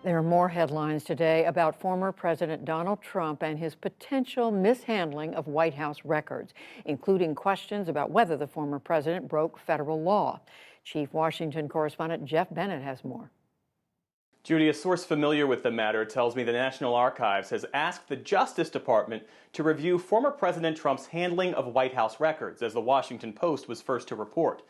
There are more headlines today about former President Donald Trump and his potential mishandling of White House records, including questions about whether the former president broke federal law. Chief Washington correspondent Jeff Bennett has more. Judy, a source familiar with the matter tells me the National Archives has asked the Justice Department to review former President Trump's handling of White House records, as the Washington Post was first to report.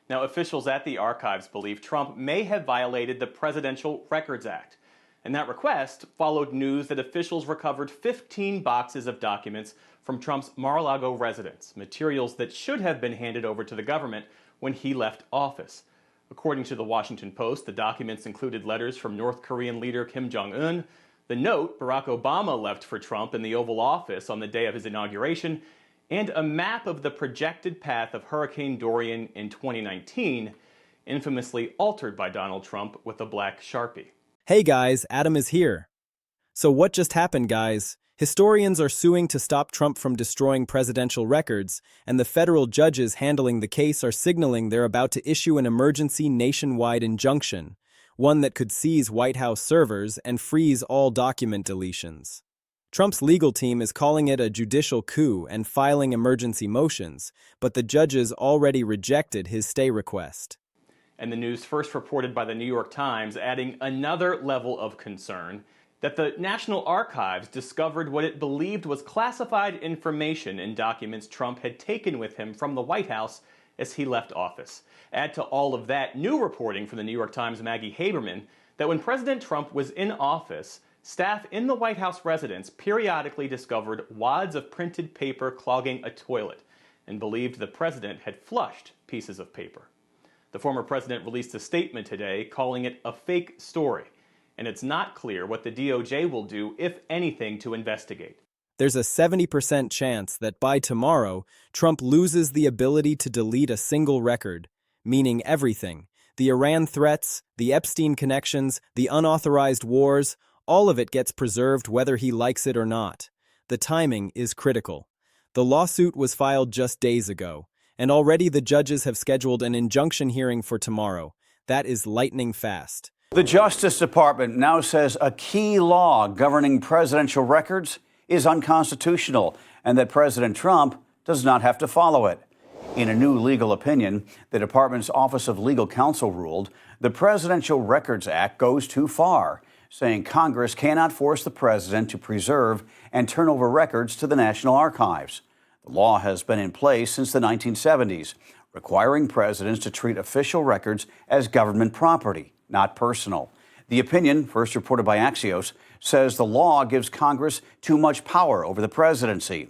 Now, officials at the archives believe Trump may have violated the Presidential Records Act. And that request followed news that officials recovered 15 boxes of documents from Trump's Mar-a-Lago residence, materials that should have been handed over to the government when he left office. According to the Washington Post, the documents included letters from North Korean leader Kim Jong-un, the note Barack Obama left for Trump in the Oval Office on the day of his inauguration, and a map of the projected path of Hurricane Dorian in 2019, infamously altered by Donald Trump with a black Sharpie. Hey guys, Adam is here. So what just happened, guys? Historians are suing to stop Trump from destroying presidential records, and the federal judges handling the case are signaling they're about to issue an emergency nationwide injunction, one that could seize White House servers and freeze all document deletions. Trump's legal team is calling it a judicial coup and filing emergency motions, but the judges already rejected his stay request. And the news first reported by the New York Times, adding another level of concern that the National Archives discovered what it believed was classified information in documents Trump had taken with him from the White House as he left office. Add to all of that new reporting from the New York Times' Maggie Haberman that when President Trump was in office, staff in the White House residence periodically discovered wads of printed paper clogging a toilet and believed the president had flushed pieces of paper. The former president released a statement today calling it a fake story, and it's not clear what the DOJ will do, if anything, to investigate. There's a 70% chance that by tomorrow, Trump loses the ability to delete a single record, meaning everything. The Iran threats, the Epstein connections, the unauthorized wars, all of it gets preserved whether he likes it or not. The timing is critical. The lawsuit was filed just days ago, and already the judges have scheduled an injunction hearing for tomorrow. That is lightning fast. The Justice Department now says a key law governing presidential records is unconstitutional and that President Trump does not have to follow it. In a new legal opinion, the department's Office of Legal Counsel ruled the Presidential Records Act goes too far, saying Congress cannot force the president to preserve and turn over records to the National Archives. The law has been in place since the 1970s, requiring presidents to treat official records as government property, not personal. The opinion, first reported by Axios, says the law gives Congress too much power over the presidency.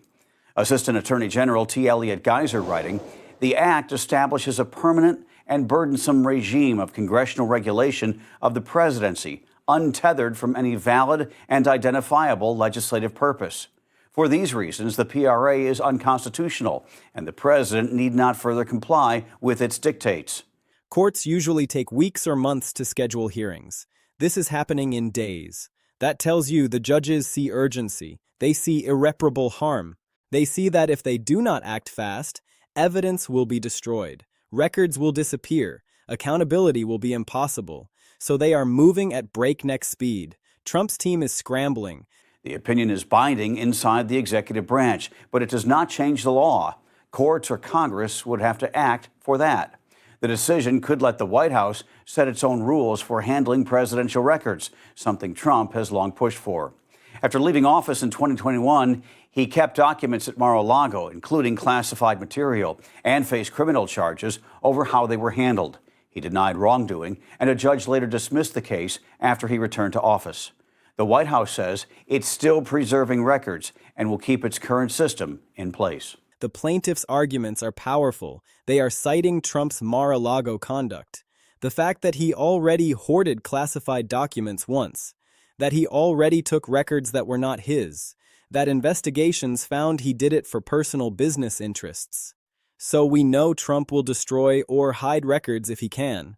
Assistant Attorney General T. Elliott Geiser writing, the act establishes a permanent and burdensome regime of congressional regulation of the presidency, untethered from any valid and identifiable legislative purpose. For these reasons, the PRA is unconstitutional, and the president need not further comply with its dictates. Courts usually take weeks or months to schedule hearings. This is happening in days. That tells you the judges see urgency. They see irreparable harm. They see that if they do not act fast, evidence will be destroyed, records will disappear, accountability will be impossible. So they are moving at breakneck speed. Trump's team is scrambling. The opinion is binding inside the executive branch, but it does not change the law. Courts or Congress would have to act for that. The decision could let the White House set its own rules for handling presidential records, something Trump has long pushed for. After leaving office in 2021, he kept documents at Mar-a-Lago, including classified material, and faced criminal charges over how they were handled. He denied wrongdoing, and a judge later dismissed the case after he returned to office. The White House says it's still preserving records and will keep its current system in place. The plaintiff's arguments are powerful. They are citing Trump's Mar-a-Lago conduct. The fact that he already hoarded classified documents once, that he already took records that were not his, that investigations found he did it for personal business interests. So we know Trump will destroy or hide records if he can.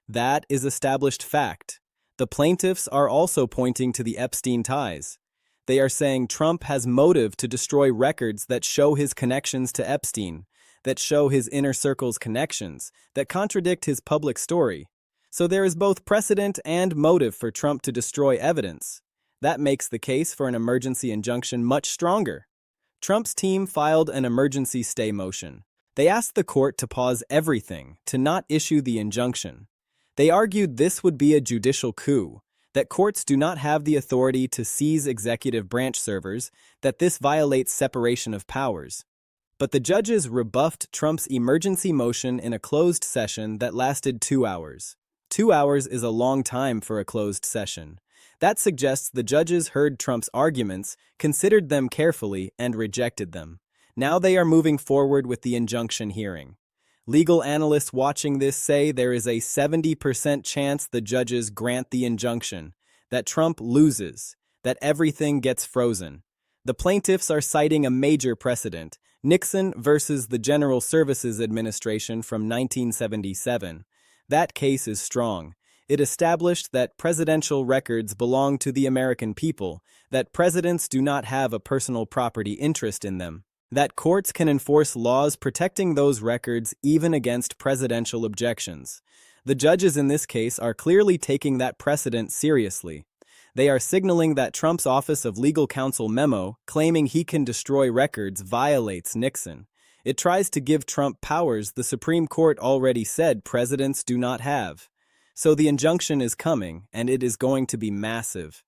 That is established fact. The plaintiffs are also pointing to the Epstein ties. They are saying Trump has motive to destroy records that show his connections to Epstein, that show his inner circle's connections, that contradict his public story. So there is both precedent and motive for Trump to destroy evidence. That makes the case for an emergency injunction much stronger. Trump's team filed an emergency stay motion. They asked the court to pause everything, to not issue the injunction. They argued this would be a judicial coup, that courts do not have the authority to seize executive branch servers, that this violates separation of powers. But the judges rebuffed Trump's emergency motion in a closed session that lasted 2 hours. 2 hours is a long time for a closed session. That suggests the judges heard Trump's arguments, considered them carefully, and rejected them. Now they are moving forward with the injunction hearing. Legal analysts watching this say there is a 70% chance the judges grant the injunction, that Trump loses, that everything gets frozen. The plaintiffs are citing a major precedent, Nixon versus the General Services Administration from 1977. That case is strong. It established that presidential records belong to the American people, that presidents do not have a personal property interest in them, that courts can enforce laws protecting those records even against presidential objections. The judges in this case are clearly taking that precedent seriously. They are signaling that Trump's Office of Legal Counsel memo claiming he can destroy records violates Nixon. It tries to give Trump powers the Supreme Court already said presidents do not have. So the injunction is coming, and it is going to be massive.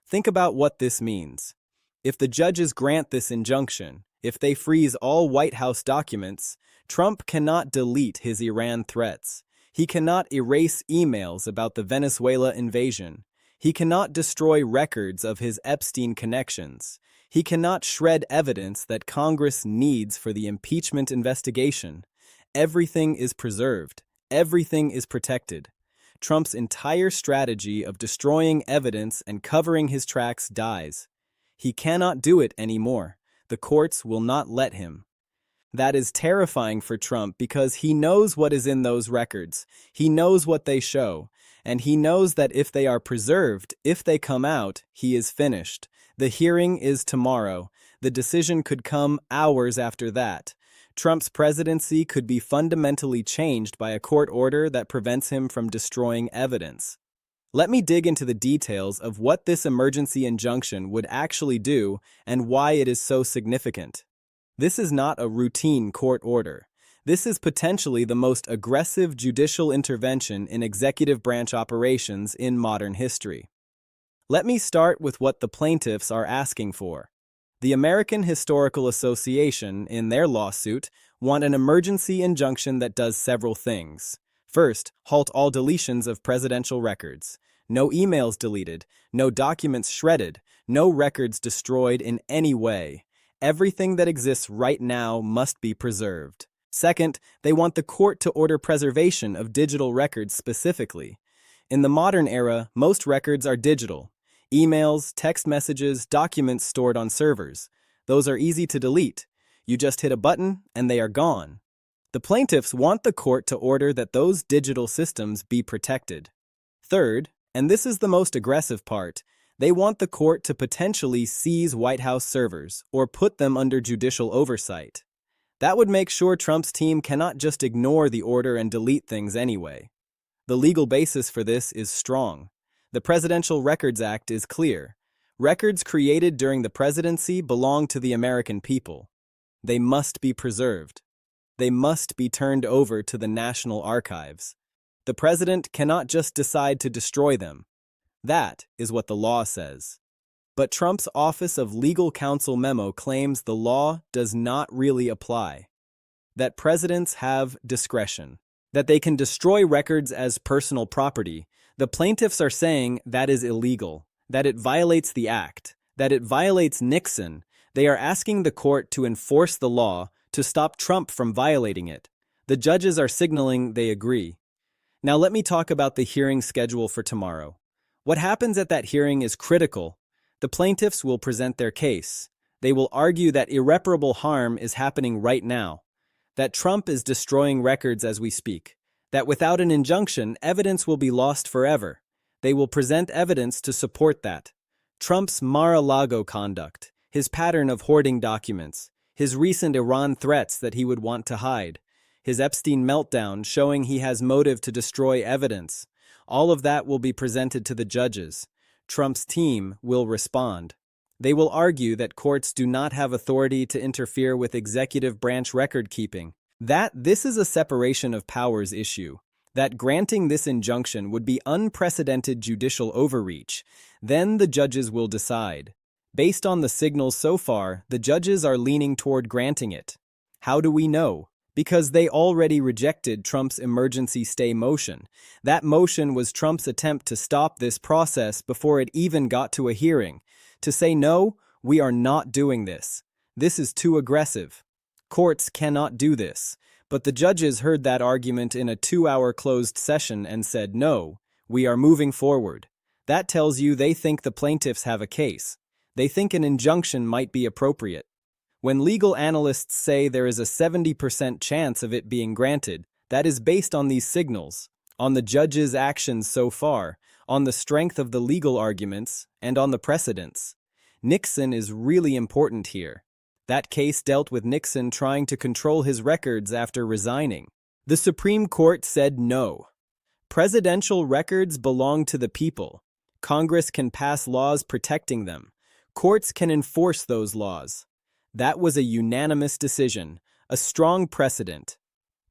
Think about what this means. If the judges grant this injunction, if they freeze all White House documents, Trump cannot delete his Iran threats. He cannot erase emails about the Venezuela invasion. He cannot destroy records of his Epstein connections. He cannot shred evidence that Congress needs for the impeachment investigation. Everything is preserved. Everything is protected. Trump's entire strategy of destroying evidence and covering his tracks dies. He cannot do it anymore. The courts will not let him. That is terrifying for Trump because he knows what is in those records. He knows what they show. And he knows that if they are preserved, if they come out, he is finished. The hearing is tomorrow. The decision could come hours after that. Trump's presidency could be fundamentally changed by a court order that prevents him from destroying evidence. Let me dig into the details of what this emergency injunction would actually do and why it is so significant. This is not a routine court order. This is potentially the most aggressive judicial intervention in executive branch operations in modern history. Let me start with what the plaintiffs are asking for. The American Historical Association, in their lawsuit, want an emergency injunction that does several things. First, halt all deletions of presidential records. No emails deleted, no documents shredded, no records destroyed in any way. Everything that exists right now must be preserved. Second, they want the court to order preservation of digital records specifically. In the modern era, most records are digital. Emails, text messages, documents stored on servers. Those are easy to delete. You just hit a button and they are gone. The plaintiffs want the court to order that those digital systems be protected. Third, and this is the most aggressive part, they want the court to potentially seize White House servers or put them under judicial oversight. That would make sure Trump's team cannot just ignore the order and delete things anyway. The legal basis for this is strong. The Presidential Records Act is clear. Records created during the presidency belong to the American people. They must be preserved. They must be turned over to the National Archives. The president cannot just decide to destroy them. That is what the law says. But Trump's Office of Legal Counsel memo claims the law does not really apply. That presidents have discretion. That they can destroy records as personal property. The plaintiffs are saying that is illegal, that it violates the act, that it violates Nixon. They are asking the court to enforce the law to stop Trump from violating it. The judges are signaling they agree. Now let me talk about the hearing schedule for tomorrow. What happens at that hearing is critical. The plaintiffs will present their case. They will argue that irreparable harm is happening right now, that Trump is destroying records as we speak, that without an injunction, evidence will be lost forever. They will present evidence to support that. Trump's Mar-a-Lago conduct, his pattern of hoarding documents, his recent Iran threats that he would want to hide, his Epstein meltdown showing he has motive to destroy evidence. All of that will be presented to the judges. Trump's team will respond. They will argue that courts do not have authority to interfere with executive branch record keeping, that this is a separation of powers issue, that granting this injunction would be unprecedented judicial overreach. Then the judges will decide. Based on the signals so far, the judges are leaning toward granting it. How do we know? Because they already rejected Trump's emergency stay motion. That motion was Trump's attempt to stop this process before it even got to a hearing. To say, no, we are not doing this. This is too aggressive. Courts cannot do this. But the judges heard that argument in a 2-hour closed session and said, no, we are moving forward. That tells you they think the plaintiffs have a case. They think an injunction might be appropriate. When legal analysts say there is a 70% chance of it being granted, that is based on these signals, on the judges' actions so far, on the strength of the legal arguments, and on the precedents. Nixon is really important here. That case dealt with Nixon trying to control his records after resigning. The Supreme Court said no. Presidential records belong to the people. Congress can pass laws protecting them. Courts can enforce those laws. That was a unanimous decision, a strong precedent.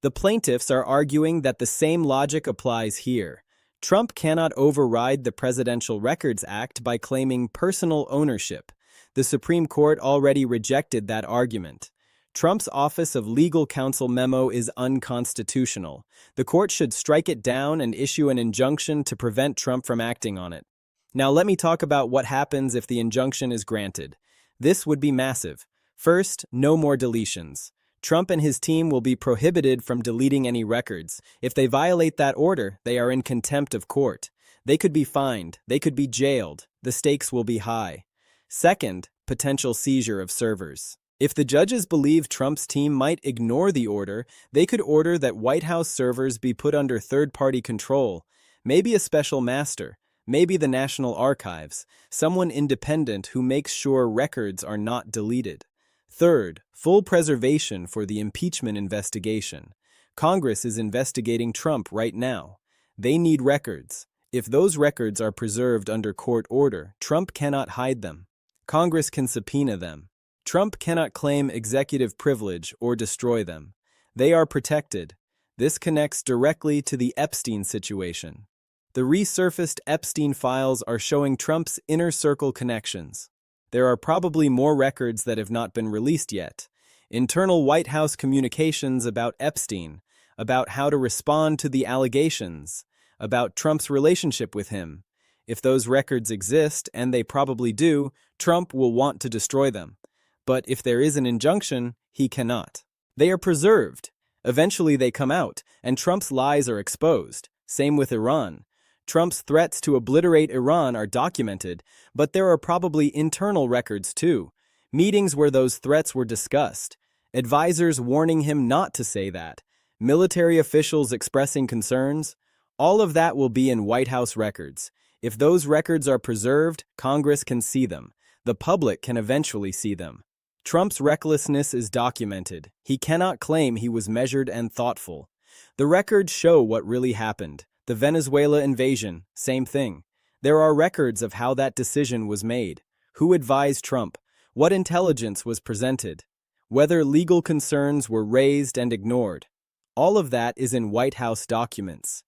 The plaintiffs are arguing that the same logic applies here. Trump cannot override the Presidential Records Act by claiming personal ownership. The Supreme Court already rejected that argument. Trump's Office of Legal Counsel memo is unconstitutional. The court should strike it down and issue an injunction to prevent Trump from acting on it. Now let me talk about what happens if the injunction is granted. This would be massive. First, no more deletions. Trump and his team will be prohibited from deleting any records. If they violate that order, they are in contempt of court. They could be fined. They could be jailed. The stakes will be high. Second, potential seizure of servers. If the judges believe Trump's team might ignore the order, they could order that White House servers be put under third-party control, maybe a special master, maybe the National Archives, someone independent who makes sure records are not deleted. Third, full preservation for the impeachment investigation. Congress is investigating Trump right now. They need records. If those records are preserved under court order, Trump cannot hide them. Congress can subpoena them. Trump cannot claim executive privilege or destroy them. They are protected. This connects directly to the Epstein situation. The resurfaced Epstein files are showing Trump's inner circle connections. There are probably more records that have not been released yet. Internal White House communications about Epstein, about how to respond to the allegations, about Trump's relationship with him. If those records exist, and they probably do, Trump will want to destroy them. But if there is an injunction, he cannot. They are preserved. Eventually they come out, and Trump's lies are exposed. Same with Iran. Trump's threats to obliterate Iran are documented, but there are probably internal records too. Meetings where those threats were discussed. Advisors warning him not to say that. Military officials expressing concerns. All of that will be in White House records. If those records are preserved, Congress can see them. The public can eventually see them. Trump's recklessness is documented. He cannot claim he was measured and thoughtful. The records show what really happened. The Venezuela invasion, same thing. There are records of how that decision was made. Who advised Trump? What intelligence was presented? Whether legal concerns were raised and ignored. All of that is in White House documents.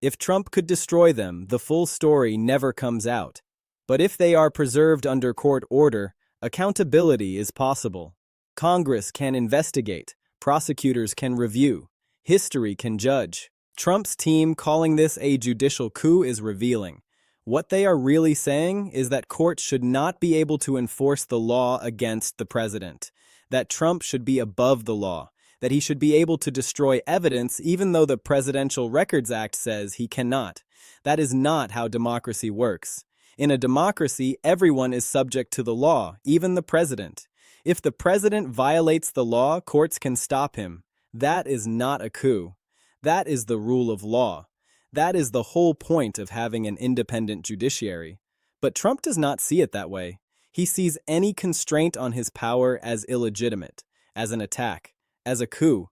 If Trump could destroy them, the full story never comes out. But if they are preserved under court order, accountability is possible. Congress can investigate. Prosecutors can review. History can judge. Trump's team calling this a judicial coup is revealing. What they are really saying is that courts should not be able to enforce the law against the president, that Trump should be above the law, that he should be able to destroy evidence even though the Presidential Records Act says he cannot. That is not how democracy works. In a democracy, everyone is subject to the law, even the president. If the president violates the law, courts can stop him. That is not a coup. That is the rule of law. That is the whole point of having an independent judiciary. But Trump does not see it that way. He sees any constraint on his power as illegitimate, as an attack, as a coup.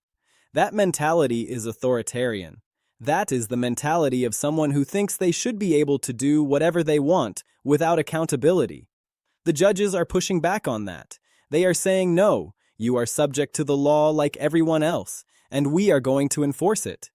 That mentality is authoritarian. That is the mentality of someone who thinks they should be able to do whatever they want without accountability. The judges are pushing back on that. They are saying, no, you are subject to the law like everyone else, and we are going to enforce it.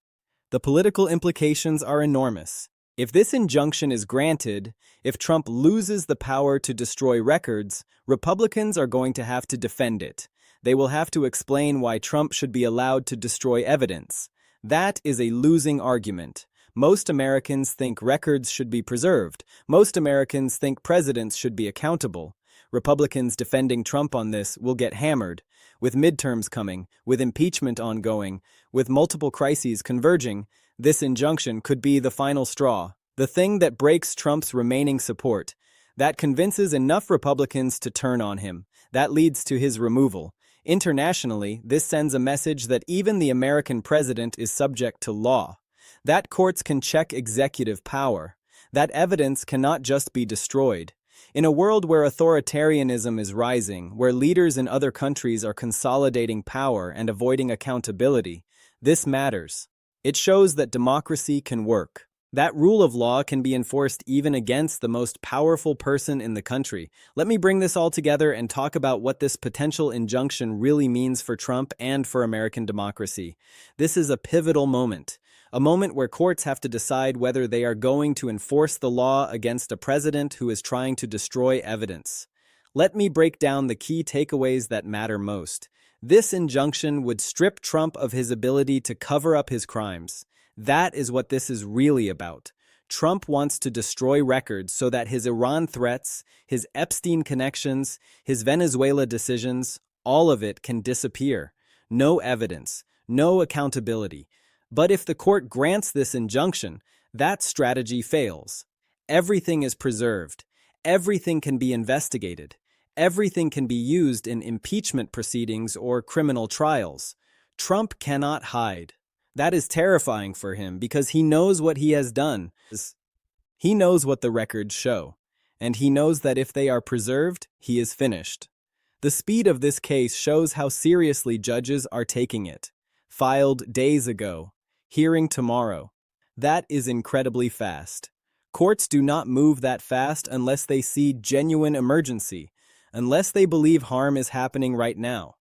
The political implications are enormous. If this injunction is granted, if Trump loses the power to destroy records, Republicans are going to have to defend it. They will have to explain why Trump should be allowed to destroy evidence. That is a losing argument. Most Americans think records should be preserved. Most Americans think presidents should be accountable. Republicans defending Trump on this will get hammered. With midterms coming, with impeachment ongoing, with multiple crises converging, this injunction could be the final straw, the thing that breaks Trump's remaining support, that convinces enough Republicans to turn on him, that leads to his removal. Internationally, this sends a message that even the American president is subject to law, that courts can check executive power, that evidence cannot just be destroyed. In a world where authoritarianism is rising, where leaders in other countries are consolidating power and avoiding accountability, this matters. It shows that democracy can work. That rule of law can be enforced even against the most powerful person in the country. Let me bring this all together and talk about what this potential injunction really means for Trump and for American democracy. This is a pivotal moment. A moment where courts have to decide whether they are going to enforce the law against a president who is trying to destroy evidence. Let me break down the key takeaways that matter most. This injunction would strip Trump of his ability to cover up his crimes. That is what this is really about. Trump wants to destroy records so that his Iran threats, his Epstein connections, his Venezuela decisions, all of it can disappear. No evidence, no accountability. But if the court grants this injunction, that strategy fails. Everything is preserved. Everything can be investigated. Everything can be used in impeachment proceedings or criminal trials. Trump cannot hide. That is terrifying for him because he knows what he has done. He knows what the records show, and he knows that if they are preserved, he is finished. The speed of this case shows how seriously judges are taking it. Filed days ago. Hearing tomorrow. That is incredibly fast. Courts do not move that fast unless they see genuine emergency, unless they believe harm is happening right now.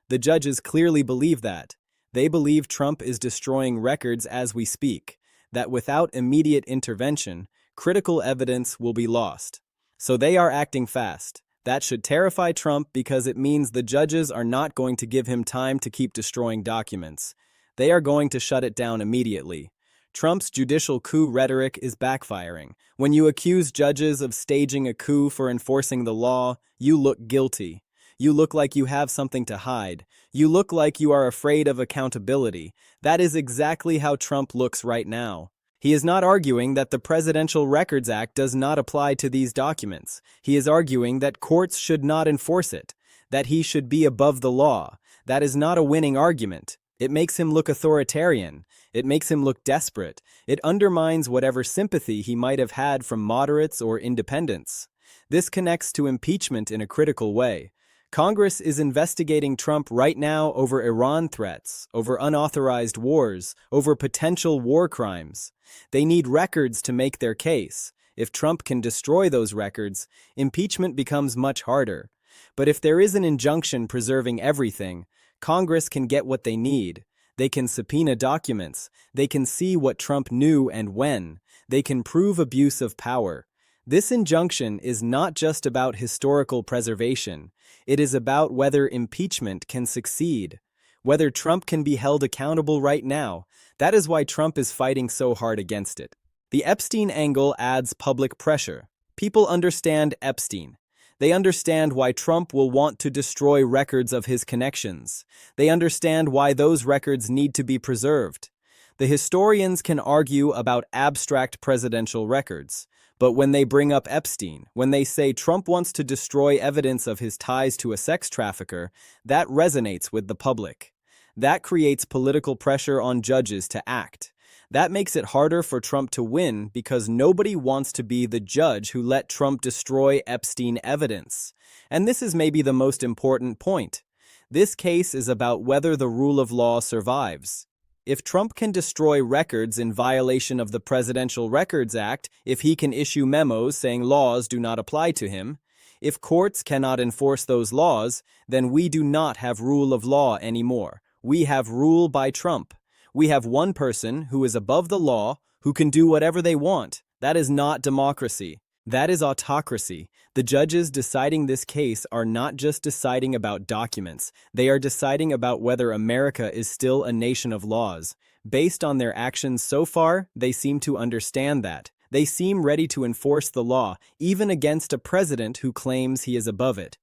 The judges clearly believe that. They believe Trump is destroying records as we speak, that without immediate intervention, critical evidence will be lost. So they are acting fast. That should terrify Trump because it means the judges are not going to give him time to keep destroying documents. They are going to shut it down immediately. Trump's judicial coup rhetoric is backfiring. When you accuse judges of staging a coup for enforcing the law, you look guilty. You look like you have something to hide. You look like you are afraid of accountability. That is exactly how Trump looks right now. He is not arguing that the Presidential Records Act does not apply to these documents. He is arguing that courts should not enforce it, that he should be above the law. That is not a winning argument. It makes him look authoritarian. It makes him look desperate. It undermines whatever sympathy he might have had from moderates or independents. This connects to impeachment in a critical way. Congress is investigating Trump right now over Iran threats, over unauthorized wars, over potential war crimes. They need records to make their case. If Trump can destroy those records, impeachment becomes much harder. But if there is an injunction preserving everything, Congress can get what they need. They can subpoena documents. They can see what Trump knew and when. They can prove abuse of power. This injunction is not just about historical preservation. It is about whether impeachment can succeed, whether Trump can be held accountable right now. That is why Trump is fighting so hard against it. The Epstein angle adds public pressure. People understand Epstein. They understand why Trump will want to destroy records of his connections. They understand why those records need to be preserved. The historians can argue about abstract presidential records, but when they bring up Epstein, when they say Trump wants to destroy evidence of his ties to a sex trafficker, that resonates with the public. That creates political pressure on judges to act. That makes it harder for Trump to win because nobody wants to be the judge who let Trump destroy Epstein evidence. And this is maybe the most important point. This case is about whether the rule of law survives. If Trump can destroy records in violation of the Presidential Records Act, if he can issue memos saying laws do not apply to him, if courts cannot enforce those laws, then we do not have rule of law anymore. We have rule by Trump. We have one person who is above the law, who can do whatever they want. That is not democracy. That is autocracy. The judges deciding this case are not just deciding about documents. They are deciding about whether America is still a nation of laws. Based on their actions so far, they seem to understand that. They seem ready to enforce the law, even against a president who claims he is above it.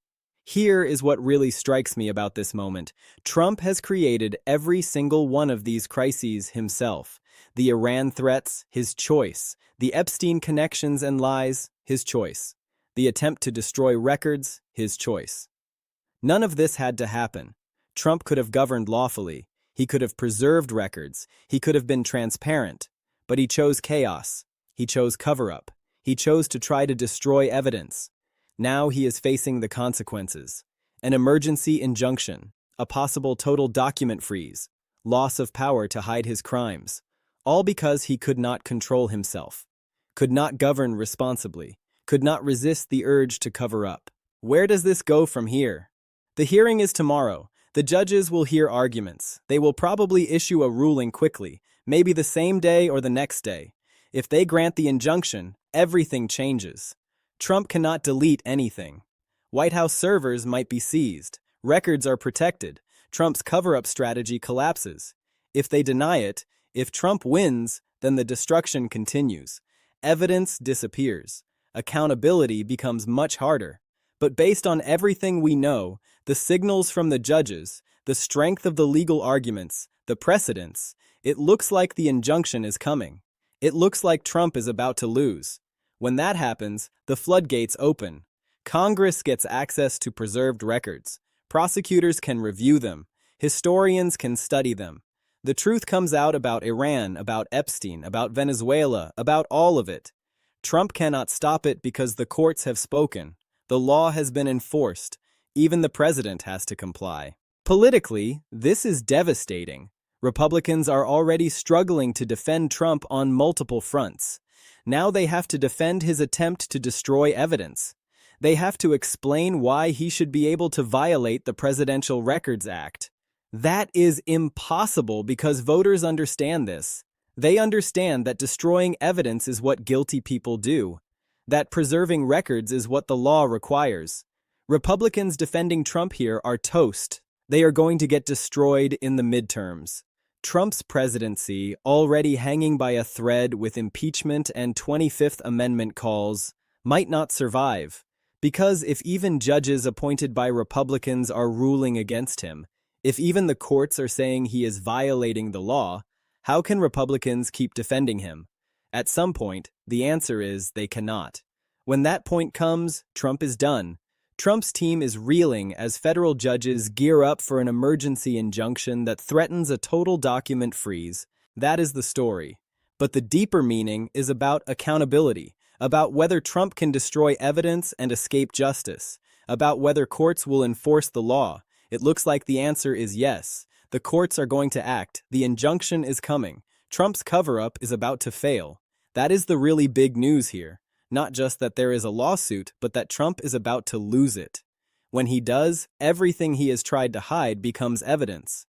Here is what really strikes me about this moment. Trump has created every single one of these crises himself. The Iran threats, his choice. The Epstein connections and lies, his choice. The attempt to destroy records, his choice. None of this had to happen. Trump could have governed lawfully. He could have preserved records. He could have been transparent. But he chose chaos. He chose cover-up. He chose to try to destroy evidence. Now he is facing the consequences. An emergency injunction, a possible total document freeze, loss of power to hide his crimes. All because he could not control himself, could not govern responsibly, could not resist the urge to cover up. Where does this go from here? The hearing is tomorrow. The judges will hear arguments. They will probably issue a ruling quickly, maybe the same day or the next day. If they grant the injunction, everything changes. Trump cannot delete anything. White House servers might be seized. Records are protected. Trump's cover-up strategy collapses. If they deny it, if Trump wins, then the destruction continues. Evidence disappears. Accountability becomes much harder. But based on everything we know, the signals from the judges, the strength of the legal arguments, the precedents, it looks like the injunction is coming. It looks like Trump is about to lose. When that happens, the floodgates open. Congress gets access to preserved records. Prosecutors can review them. Historians can study them. The truth comes out about Iran, about Epstein, about Venezuela, about all of it. Trump cannot stop it because the courts have spoken. The law has been enforced. Even the president has to comply. Politically, this is devastating. Republicans are already struggling to defend Trump on multiple fronts. Now they have to defend his attempt to destroy evidence. They have to explain why he should be able to violate the Presidential Records Act. That is impossible because voters understand this. They understand that destroying evidence is what guilty people do, that preserving records is what the law requires. Republicans defending Trump here are toast. They are going to get destroyed in the midterms. Trump's presidency, already hanging by a thread with impeachment and 25th Amendment calls, might not survive. Because if even judges appointed by Republicans are ruling against him, if even the courts are saying he is violating the law, how can Republicans keep defending him? At some point, the answer is they cannot. When that point comes, Trump is done. Trump's team is reeling as federal judges gear up for an emergency injunction that threatens a total document freeze. That is the story. But the deeper meaning is about accountability, about whether Trump can destroy evidence and escape justice, about whether courts will enforce the law. It looks like the answer is yes. The courts are going to act. The injunction is coming. Trump's cover-up is about to fail. That is the really big news here. Not just that there is a lawsuit, but that Trump is about to lose it. When he does, everything he has tried to hide becomes evidence.